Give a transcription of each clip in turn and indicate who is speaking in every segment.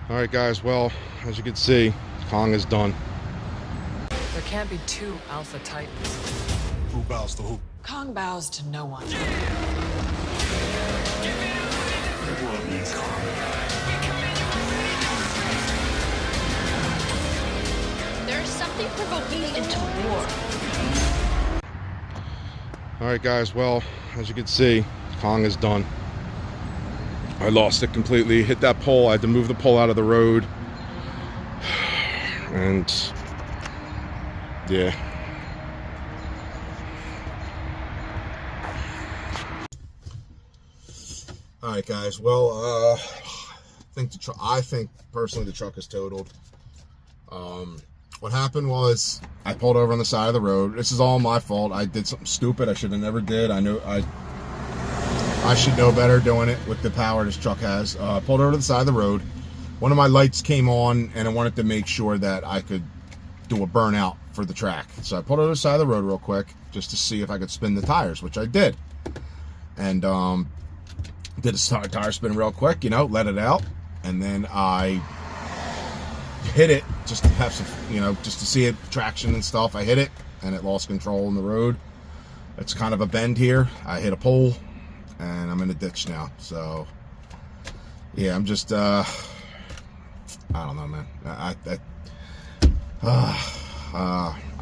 Speaker 1: All right, guys. Well, as you can see, Kong is done.
Speaker 2: There can't be two Alpha Titans.
Speaker 3: Who bows to who?
Speaker 2: Kong bows to no one.
Speaker 3: The world needs Kong.
Speaker 4: There's something provoking me into war.
Speaker 1: All right, guys. Well, as you can see, Kong is done. I lost it completely. Hit that pole. I had to move the pole out of the road. And yeah. All right, guys. Well, I think personally the truck is totaled. What happened was I pulled over on the side of the road. This is all my fault. I did something stupid I should have never did. I know I should know better doing it with the power this truck has. Pulled over to the side of the road. One of my lights came on, and I wanted to make sure that I could do a burnout for the track. So I pulled over to the side of the road real quick just to see if I could spin the tires, which I did. And did a tire spin real quick, you know, let it out, and then I hit it just to have some, you know, just to see it traction and stuff. I hit it, and it lost control in the road. It's kind of a bend here. I hit a pole, and I'm in a ditch now. So yeah, I'm just I don't know, man. I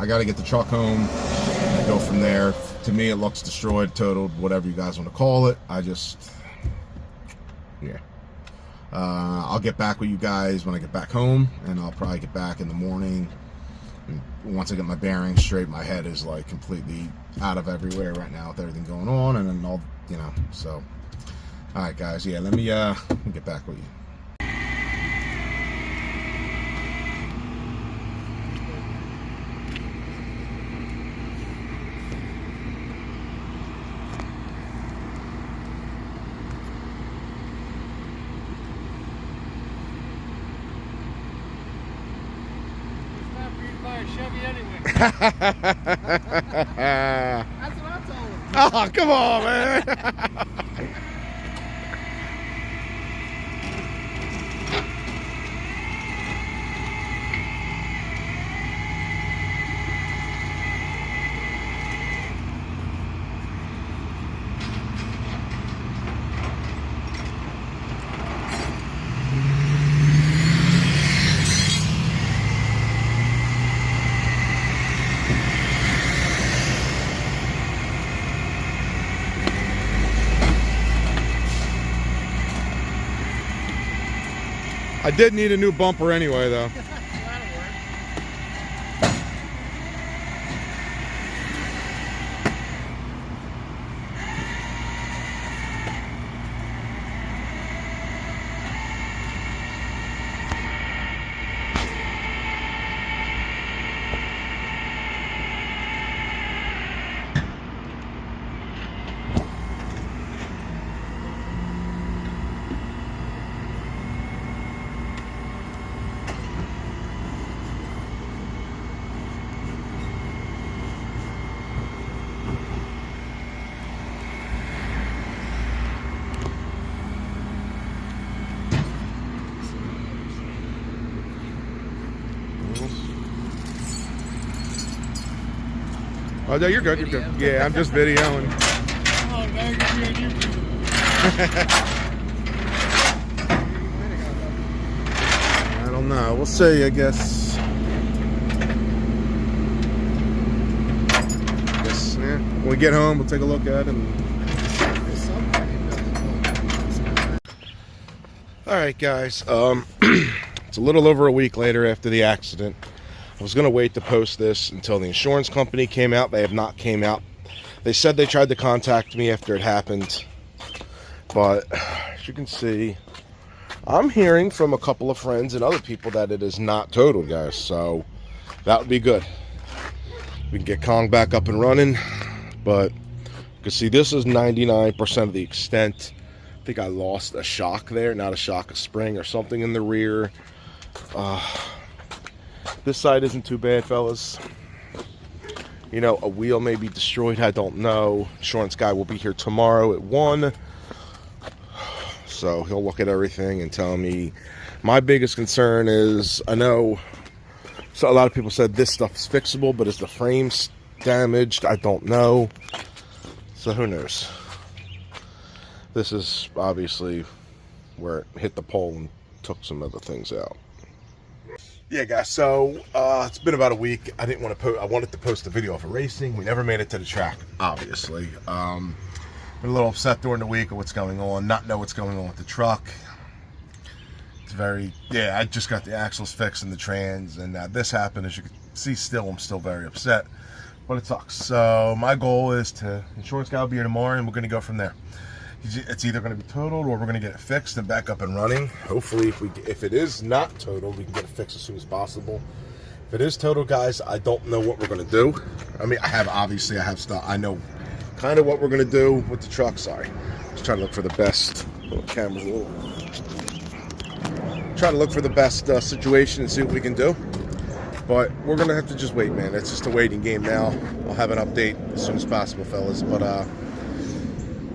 Speaker 1: got to get the truck home and go from there. To me, it looks destroyed, totaled, whatever you guys want to call it. Yeah. I'll get back with you guys when I get back home, and I'll probably get back in the morning. And once I get my bearings straight, my head is like completely out of everywhere right now with everything going on, and then I'll, you know, so. All right, guys. Yeah, let me get back with you.
Speaker 5: Chevy anyway.
Speaker 1: That's
Speaker 5: what I told him.
Speaker 1: Oh, come on, man. I did need a new bumper anyway, though. Oh, no, you're good. You're good. Yeah, I'm just videoing.
Speaker 5: Oh, man, you're on YouTube.
Speaker 1: I don't know. We'll see, I guess. Yeah. When we get home, we'll take a look at it. All right, guys. It's a little over a week later after the accident. I was going to wait to post this until the insurance company came out. They have not came out. They said they tried to contact me after it happened. But as you can see, I'm hearing from a couple of friends and other people that it is not totaled, guys. So that would be good. We can get Kong back up and running. But you can see this is 99% of the extent. I think I lost a shock there. Not a shock, a spring or something in the rear. This side isn't too bad, fellas. You know, a wheel may be destroyed. I don't know. Insurance guy will be here tomorrow at 1. So he'll look at everything and tell me My biggest concern is, I know so a lot of people said this stuff is fixable, but is the frames damaged? I don't know. So who knows? This is obviously where it hit the pole and took some other things out. Yeah, guys, so it's been about a week. I didn't want to post. I wanted to post a video of a racing. We never made it to the track, obviously. Been a little upset during the week of what's going on. Not know what's going on with the truck. It's very, yeah, I just got the axles fixed and the trans, and this happened. As you can see, still, I'm still very upset, but it sucks. So my goal is to, insurance guy will be here tomorrow, and we're going to go from there. It's either going to be totaled or we're going to get it fixed and back up and running. Hopefully, if it is not totaled, we can get it fixed as soon as possible. If it is totaled, guys, I don't know what we're going to do. I mean, I have stuff. I know kind of what we're going to do with the truck. Sorry. Just trying to look for the best. Little camera's a little. Try to look for the best situation and see what we can do. But we're going to have to just wait, man. It's just a waiting game now. I'll have an update as soon as possible, fellas. But,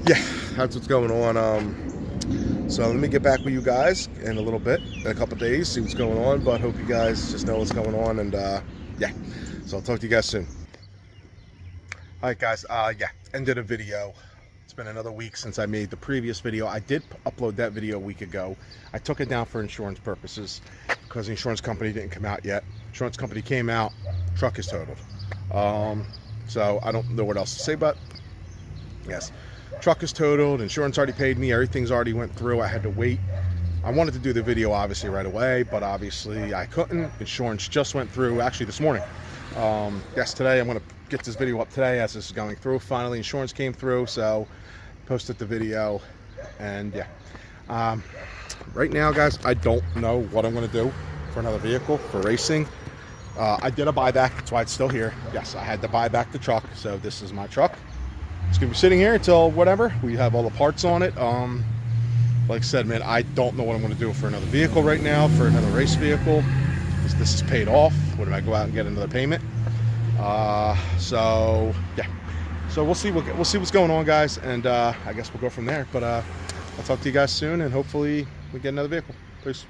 Speaker 1: yeah, that's what's going on. So let me get back with you guys in a little bit, in a couple days, see what's going on. But hope you guys just know what's going on. And, yeah, so I'll talk to you guys soon. All right, guys. Yeah, ended a video. It's been another week since I made the previous video. I did upload that video a week ago. I took it down for insurance purposes because the insurance company didn't come out yet. Insurance company came out, truck is totaled. So I don't know what else to say, but yes, truck is totaled. Insurance already paid me. Everything's already went through. I had to wait. I wanted to do the video obviously right away, but obviously I couldn't. Insurance just went through actually this morning. Yes, today I'm going to get this video up today as this is going through. Finally, insurance came through, so posted the video. And yeah, right now, guys, I don't know what I'm going to do for another vehicle for racing. I did a buyback, that's why it's still here. Yes, I had to buy back the truck, so this is my truck. It's going to be sitting here until whatever. We have all the parts on it. Like I said, man, I don't know what I'm going to do for another vehicle right now, for another race vehicle. This is paid off. When do I go out and get another payment? So yeah, so we'll see what's going on, guys, and I guess we'll go from there. But I'll talk to you guys soon, and hopefully we get another vehicle. Peace.